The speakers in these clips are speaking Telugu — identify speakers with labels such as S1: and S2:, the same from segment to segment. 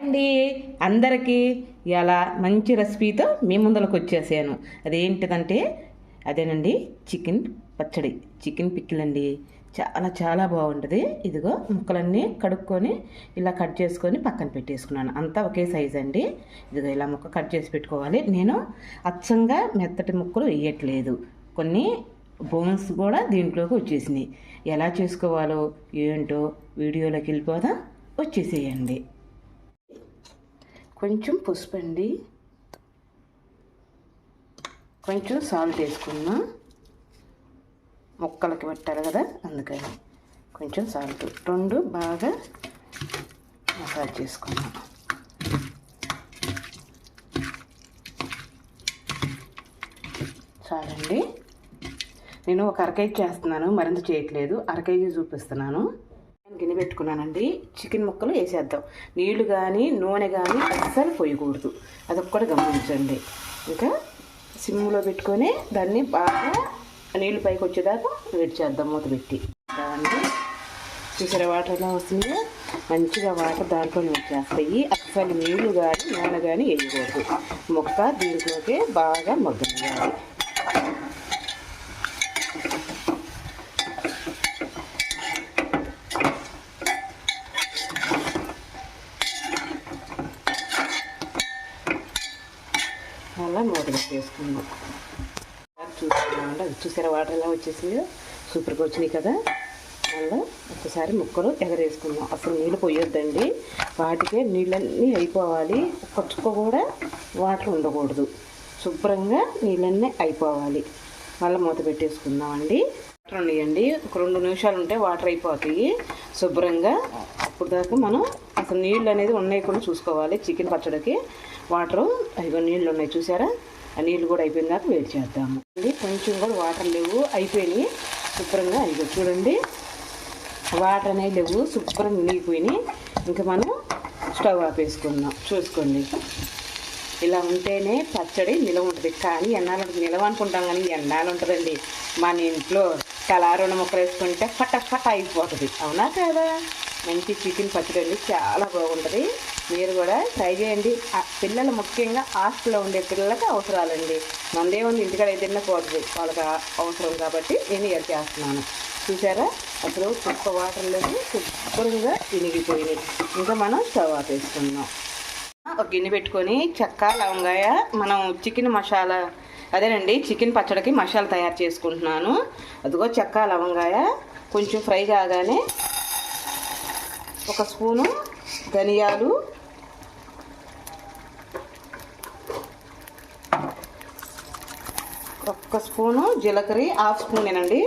S1: అండి అందరికీ ఇలా మంచి రెసిపీతో మీ ముందరకు వచ్చేసాను. అదేంటిదంటే అదేనండి చికెన్ పచ్చడి, చికెన్ పిక్కిల్ అండి. చాలా చాలా బాగుంటుంది. ఇదిగో ముక్కలన్నీ కడుక్కొని ఇలా కట్ చేసుకొని పక్కన పెట్టేసుకున్నాను. అంతా ఒకే సైజ్ అండి. ఇదిగో ఇలా ముక్క కట్ చేసి పెట్టుకోవాలి. నేను అచ్చంగా మెత్తటి ముక్కలు వేయట్లేదు, కొన్ని బోన్స్ కూడా దీంట్లోకి వచ్చేసినాయి. ఎలా చేసుకోవాలో ఏంటో వీడియోలోకి వెళ్ళిపోదా, వచ్చేసేయండి. కొంచెం పసుపు అండి, కొంచెం సాల్ట్ వేసుకున్నా, ముక్కలకి పెట్టాలి కదా అందుకని కొంచెం సాల్ట్, రెండు బాగా మసాజ్ చేసుకున్నా. చాలండి. నేను ఒక అరకేజీ చేస్తున్నాను, మరింత చేయట్లేదు, అరకేజీ చూపిస్తున్నాను. గిన్నె పెట్టుకున్నానండి. చికెన్ ముక్కలు వేసేద్దాం. నీళ్లు కానీ నూనె కానీ అస్సలు పోయకూడదు, అదొక్కటి గమనించండి. ఇంకా సిమ్లో పెట్టుకొని దాన్ని బాగా నీళ్ళు పైకి వచ్చేదాకా వేడి చేద్దాం మూత పెట్టి. అండి చూసారా వాటర్ ఎలా వస్తుందో, మంచిగా వాటర్ దాంట్లో వచ్చేస్తాయి. అస్సలు నీళ్లు కానీ నూనె కానీ వేయకూడదు. ముక్క దీంట్లోకి బాగా మగ్గనివ్వాలి. అలా మూత పెట్టేసుకుందాం. చూసుకున్నామండి, అది చూసారా వాటర్ ఎలా వచ్చేసిందో, సూపర్గా వచ్చినాయి కదా. మళ్ళీ ఒకసారి ముక్కలు ఎగరేసుకుందాం. అసలు నీళ్ళు పోయొద్దండి, వాటికే నీళ్ళన్నీ అయిపోవాలి. ఒక్క చుక్క కూడా వాటర్ ఉండకూడదు, శుభ్రంగా నీళ్ళన్నీ అయిపోవాలి. మళ్ళీ మూత పెట్టేసుకుందామండి. వాటర్ ఉన్నాయండి, ఒక 2 నిమిషాలు ఉంటే వాటర్ అయిపోతాయి శుభ్రంగా. అప్పుడు దాకా మనం అసలు నీళ్ళు అనేది ఉన్నాయి కూడా చూసుకోవాలి. చికెన్ పచ్చడికి వాటరు అదిగో నీళ్ళు ఉన్నాయి చూసారా, ఆ నీళ్ళు కూడా అయిపోయిన దాకా వేడి చేద్దాము అండి. కొంచెం కూడా వాటర్ లేవు, అయిపోయినాయి శుభ్రంగా. అదిగో చూడండి, వాటర్ అనేవి లేవు, శుభ్రంగా మునిగిపోయినాయి. ఇంకా మనం స్టవ్ ఆపేసుకుందాం. చూసుకోండి, ఇలా ఉంటేనే పచ్చడి నిలవ ఉంటుంది. కానీ ఎన్నాళ్ళు నిలవ అనుకుంటాం, కానీ ఎన్నాళ్ళు ఉంటుందండి. మన ఇంట్లో తలా 2 ముక్కలు వేసుకుంటే ఫట అయిపోతుంది, అవునా కదా. మంచి చికెన్ పచ్చడి అండి, చాలా బాగుంటుంది. మీరు కూడా ట్రై చేయండి. పిల్లలు ముఖ్యంగా హాస్టల్లో ఉండే పిల్లలకి అవసరాలండి. మందేముంది, ఇంటికాడ ఏదైనా పోతుంది, వాళ్ళకి అవసరం కాబట్టి నేను ఇలా చేస్తున్నాను. చూసారా అసలు చుక్క వాటర్లోకి శుభ్రంగా వినిగిపోయినాయి. ఇంకా మనం స్టవ్ ఆపేసుకుందాం. ఒక గిన్నె పెట్టుకొని చెక్క లవంగాయ, మనం చికెన్ మసాలా అదేనండి చికెన్ పచ్చడికి మసాలా తయారు చేసుకుంటున్నాను. అదిగో చెక్క లవంగాయ కొంచెం ఫ్రై కాగానే 1 స్పూను ధనియాలు, 1 స్పూను జీలకర్ర, 1/2 స్పూనేనండి.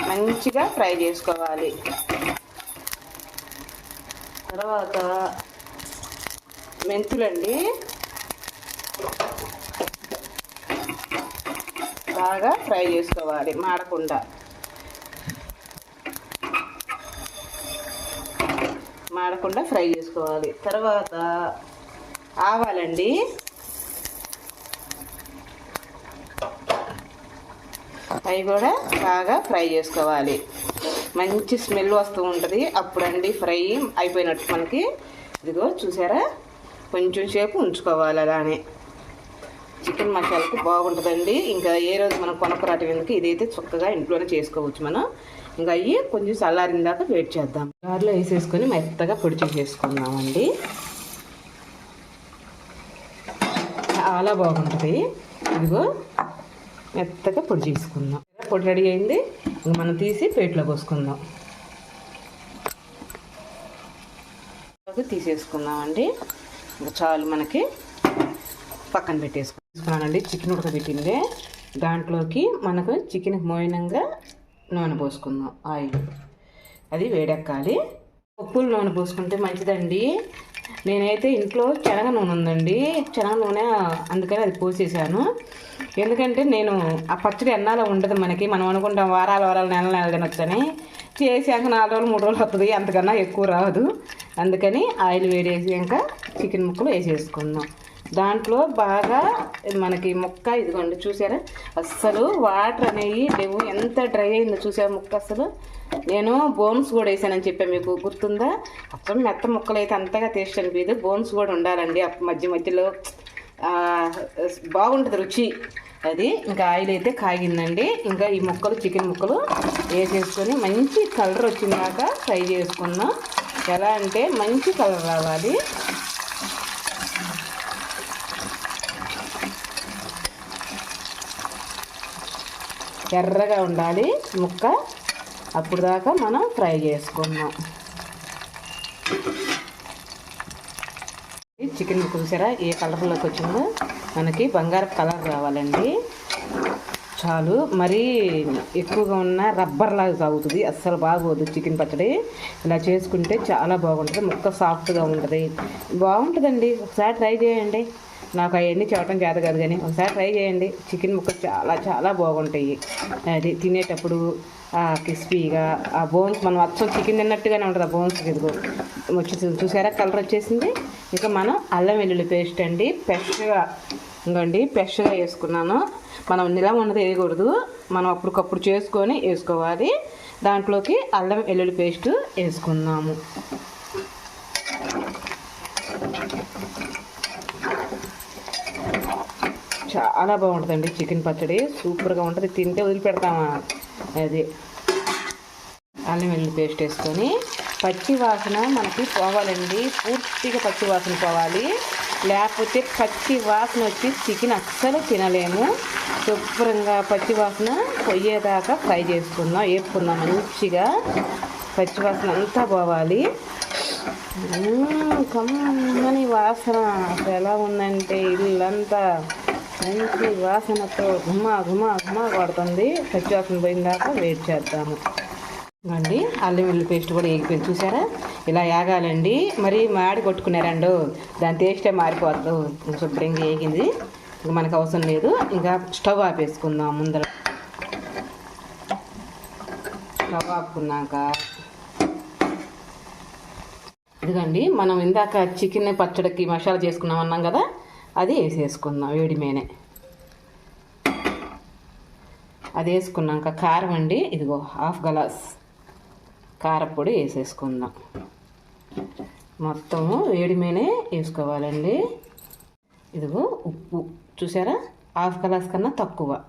S1: మంచిగా ఫ్రై చేసుకోవాలి. తర్వాత మెంతులండి, బాగా ఫ్రై చేసుకోవాలి మాడకుండా. ఫ్రై చేసుకోవాలి. తర్వాత ఆవాలండి, అవి కూడా బాగా ఫ్రై చేసుకోవాలి. మంచి స్మెల్ వస్తూ ఉంటుంది అప్పుడండి ఫ్రై అయిపోయినట్టు మనకి. ఇదిగో చూసారా, కొంచెం సేపు ఉంచుకోవాలి. అలానే చికెన్ మసాలాకి బాగుంటుందండి. ఇంకా ఏ రోజు మనం కొనకరాటం ఎందుకు, ఇదైతే చక్కగా ఇంట్లోనే చేసుకోవచ్చు మనం. ఇంకా అవి కొంచెం చల్లారిన దాకా వెయిట్ చేద్దాం. జార్లో వేసేసుకొని మెత్తగా పొడి చేసేసుకుందామండి. చాలా బాగుంటుంది. ఇదిగో మెత్తగా పొడి చేసుకుందాం. పొడి రెడీ అయింది, ఇంక మనం తీసి ప్లేట్లో పోసుకుందాం. తీసేసుకుందామండి. ఇంకా చాలు మనకి. పక్కన పెట్టేసుకున్నానండి. చికెన్ ఉడకబెట్టిందే దాంట్లోకి మనకు చికెన్కి మోయినంగా నూనె పోసుకుందాం. ఆయిల్ అది వేడెక్కాలి. పప్పుల నూనె పోసుకుంటే మంచిదండి. నేనైతే ఇంట్లో శనగ నూనె ఉందండి, శనగ నూనె, అందుకని అది పోసేసాను. ఎందుకంటే నేను ఆ పచ్చడి ఎన్నాలో ఉండదు మనకి. మనం అనుకుంటాం వారాలు నెల తినొచ్చని, చేసాక 4 రోజులు 3 రోజులు వస్తుంది, అంతకన్నా ఎక్కువ రాదు. అందుకని ఆయిల్ వేడేసాక చికెన్ ముక్కలు వేసేసుకుందాం. దాంట్లో బాగా మనకి ముక్క ఇదిగోండి చూసారా, అస్సలు వాటర్ అనేవి లేవు, ఎంత డ్రై అయిందో చూసారా ముక్క. అసలు నేను బోన్స్ కూడా వేసానని చెప్పాను, మీకు గుర్తుందా? అసలు మెత్త ముక్కలు అయితే అంతగా టేస్ట్ అనిపించదు, బోన్స్ కూడా ఉండాలండి మధ్య మధ్యలో, బాగుంటుంది రుచి అది. ఇంకా ఆయిల్ అయితే కాగిందండి. ఇంకా ఈ ముక్కలు చికెన్ ముక్కలు వేసేసుకొని మంచి కలర్ వచ్చిందాక ఫ్రై చేసుకుందాం. ఎలా అంటే మంచి కలర్ రావాలి. ఎర్రగా ఉండాలి ముక్క, అప్పుడు దాకా మనం ఫ్రై చేసుకుందాం. చికెన్ ముక్క చూసారా ఏ కలర్లోకి వచ్చిందో, మనకి బంగారు కలర్ రావాలండి చాలు. మరీ ఎక్కువగా ఉన్న రబ్బర్ లాగా సాగుతుంది, అస్సలు బాగోదు చికెన్ పచ్చడి. ఇలా చేసుకుంటే చాలా బాగుంటుంది, ముక్క సాఫ్ట్గా ఉంటుంది, బాగుంటుందండి. ఒకసారి ట్రై చేయండి. నాకు అవన్నీ చెప్పడం చేత కాదు కానీ ఒకసారి ట్రై చేయండి. చికెన్ ముక్కలు చాలా చాలా బాగుంటాయి. అది తినేటప్పుడు క్రిస్పీగా, ఆ బోన్స్ మనం అచ్చం చికెన్ తిన్నట్టుగానే ఉంటుంది. ఆ బోన్స్ ఇదిగో వచ్చేసి చూసారా కలర్ వచ్చేసింది. ఇంకా మనం అల్లం వెల్లుల్లి పేస్ట్ అండి ఫ్రెష్గా, ఇంకోండి ఫ్రెష్గా వేసుకున్నాను. మనం నిలవ ఉన్నది వేయకూడదు, మనం అప్పటికప్పుడు చేసుకొని వేసుకోవాలి. దాంట్లోకి అల్లం వెల్లుల్లి పేస్ట్ వేసుకున్నాము. చాలా బాగుంటుందండి చికెన్ పచ్చడి, సూపర్గా ఉంటుంది. తింటే వదిలిపెడతామా. అది అల్లం వెల్లుల్లి పేస్ట్ వేసుకొని పచ్చి వాసన మనకి పోవాలండి, పూర్తిగా పచ్చి వాసన పోవాలి. లేకపోతే పచ్చి వాసన వచ్చి చికెన్ అస్సలు తినలేము. శుభ్రంగా పచ్చి వాసన పొయ్యేదాకా ఫ్రై చేసుకుందాం, వేపుకుందాం మంచిగా. పచ్చి వాసన అంతా పోవాలి. కమ్మని వాసన అసలు ఎలా ఉందంటే ఇల్లంతా మంచి వాసనతో గుమ్మా గుమ్మా గుమ్మా కొడుతుంది. పచ్చి వాసన పోయిన దాకా వెయిట్ చేద్దాము అండి. అల్లం వెల్లుల్లి పేస్ట్ కూడా వేగిపోయింది చూసారా, ఇలా వేగాలండి. మరి మాడి కొట్టుకున్నారండు, దాని టేస్టే మారిపోద్దు. శుభ్రంగా వేగింది, ఇంకా మనకు అవసరం లేదు. ఇంకా స్టవ్ ఆపేసుకుందాం. ముందర స్టవ్ ఆపుకున్నాక ఇదిగండి మనం ఇందాక చికెన్ పచ్చడికి మసాలా చేసుకున్నాం అన్నాం కదా, అది వేసేసుకుందాం వేడి మీనే. అది వేసుకున్నాక కారం అండి, ఇదిగో 1/2 గ్లాస్ కారపొడి వేసేసుకుందాం. మొత్తము వేడి మీనే వేసుకోవాలండి. ఇదిగో ఉప్పు చూసారా 1/2 గ్లాస్ కన్నా తక్కువ,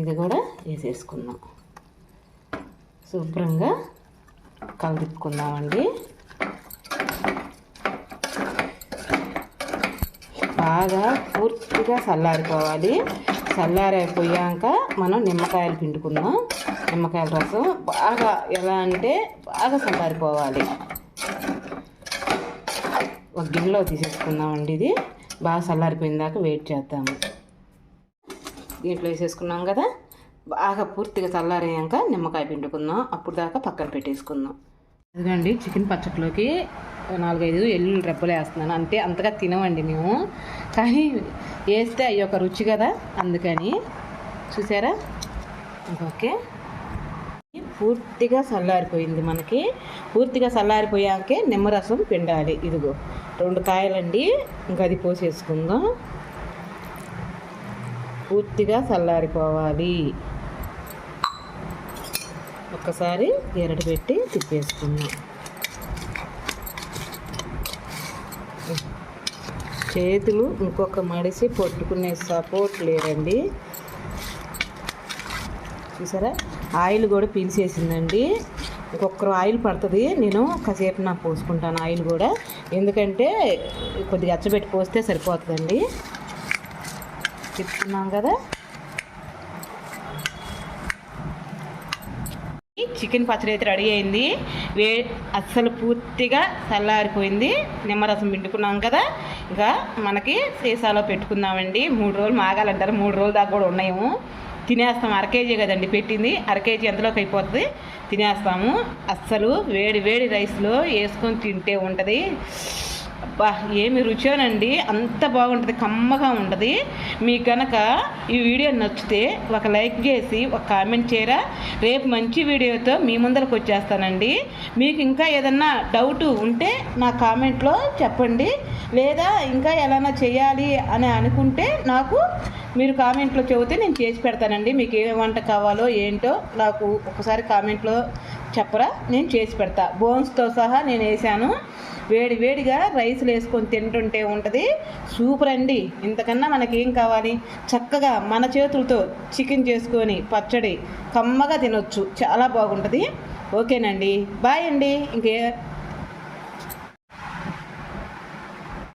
S1: ఇది కూడా వేసేసుకుందాం. శుభ్రంగా కలిపుకుందామండి. బాగా పూర్తిగా చల్లారిపోవాలి. చల్లారైపోయాక మనం నిమ్మకాయలు పిండుకుందాం. నిమ్మకాయల రసం బాగా ఎలా అంటే బాగా చల్లారిపోవాలి. ఒక గిన్నెలో తీసేసుకుందామండి. ఇది బాగా చల్లారిపోయిందాక వెయిట్ చేద్దాము. దీంట్లో వేసేసుకున్నాం కదా, బాగా పూర్తిగా చల్లారయ్యాక నిమ్మకాయ పిండుకుందాం. అప్పుడు దాకా పక్కన పెట్టేసుకుందాం. ఇదిగోండి చికెన్ పచ్చట్లోకి 4-5 ఎల్లుల్లి రెబ్బలు వేస్తున్నాను. అంటే అంతగా తినమండి మేము, కానీ వేస్తే అవి ఒక రుచి కదా, అందుకని. చూసారా ఓకే. పూర్తిగా చల్లారిపోయింది మనకి. పూర్తిగా చల్లారిపోయాకే నిమ్మరసం పిండాలి. ఇదిగో 2 కాయలండి, ఇంకా అది పోసేసుకుందాం. పూర్తిగా చల్లారిపోవాలి. ఒక్కసారి గెరటి పెట్టి తిప్పేసుకుందాం. చేతులు ఇంకొక మడిసి పట్టుకునే సపోర్ట్ లేదండి. చూసారా ఆయిల్ కూడా పీల్చేసిందండి. ఇంకొకరు ఆయిల్ పడుతుంది, నేను కాసేపు నాకు పోసుకుంటాను ఆయిల్ కూడా, ఎందుకంటే కొద్దిగా అచ్చబెట్టి పోస్తే సరిపోతుందండి. తిప్పుకున్నాం కదా. చికెన్ పచ్చడి అయితే రెడీ అయింది. అస్సలు పూర్తిగా చల్లారిపోయింది. నిమ్మరసం పిండుకున్నాం కదా, ఇంకా మనకి సీసాలో పెట్టుకుందామండి. 3 రోజులు మాగాలంటారు, 3 రోజుల దాకా కూడా ఉన్నాయేమో. తినేస్తాము. 1/2 కేజీ కదండి పెట్టింది, 1/2 కేజీ ఎంతలోకి అయిపోతుంది, తినేస్తాము. అస్సలు వేడి వేడి రైస్లో వేసుకొని తింటే ఉంటుంది. అబ్బా ఏమి రుచోనండి, అంత బాగుంటుంది, కమ్మగా ఉంటుంది. మీకు కనుక ఈ వీడియో నచ్చితే ఒక లైక్ చేసి ఒక కామెంట్ చేయరా. రేపు మంచి వీడియోతో మీ ముందరకు వచ్చేస్తానండి. మీకు ఇంకా ఏదన్నా డౌట్ ఉంటే నా కామెంట్లో చెప్పండి, లేదా ఇంకా ఎలా చేయాలి అని అనుకుంటే నాకు మీరు కామెంట్లో చెబితే నేను చేసి పెడతానండి. మీకు ఏ వంట కావాలో ఏంటో నాకు ఒకసారి కామెంట్లో చెప్పరా, నేను చేసి పెడతా. బోన్స్తో సహా నేను వేసాను. వేడి వేడిగా రైస్లు వేసుకొని తింటుంటే ఉంటుంది సూపర్ అండి. ఇంతకన్నా మనకేం కావాలి? చక్కగా మన చేతులతో చికెన్ చేసుకొని పచ్చడి కమ్మగా తినొచ్చు, చాలా బాగుంటుంది. ఓకేనండి, బాయ్ అండి. ఇంకే